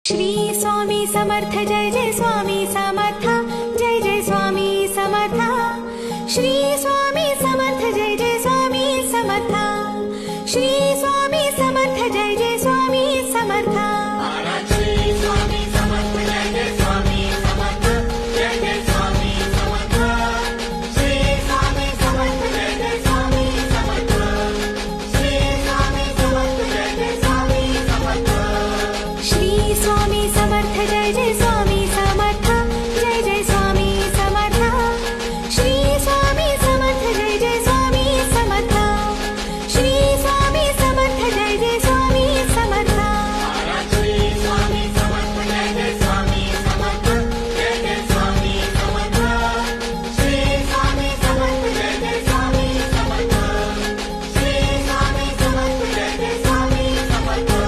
Shri Swami Samarth Jai Jai Swami Samarth Jai Jai Swami Samarth Shri Swami Samarth Jai Jai Swami Samarth Shri Swami Samarth Jai Jai Swami Samarth Swami Samarth Jai Jai Swami Samarth Jai Jai Swami Samarth Shri Swami Samarth Jai Jai Swami Samarth Shri Swami Samarth Jai Jai Swami Samarth Shri Swami Samarth Jai Jai Swami Samarth Jai Jai Swami Samarth Shri Swami Samarth Jai Jai Swami Samarth Shri Swami Samarth Jai Jai Swami Samarth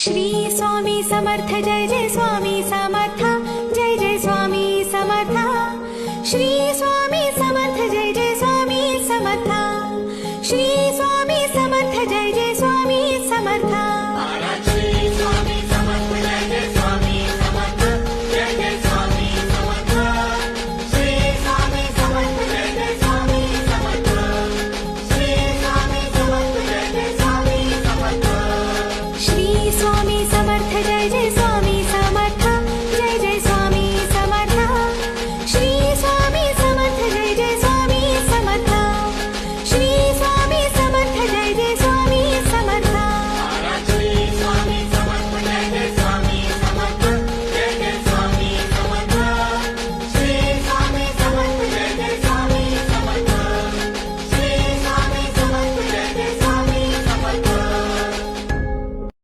Shri Swami Samarth Jai Jai Swami Samarth Jai Jai Swami Samarth Shri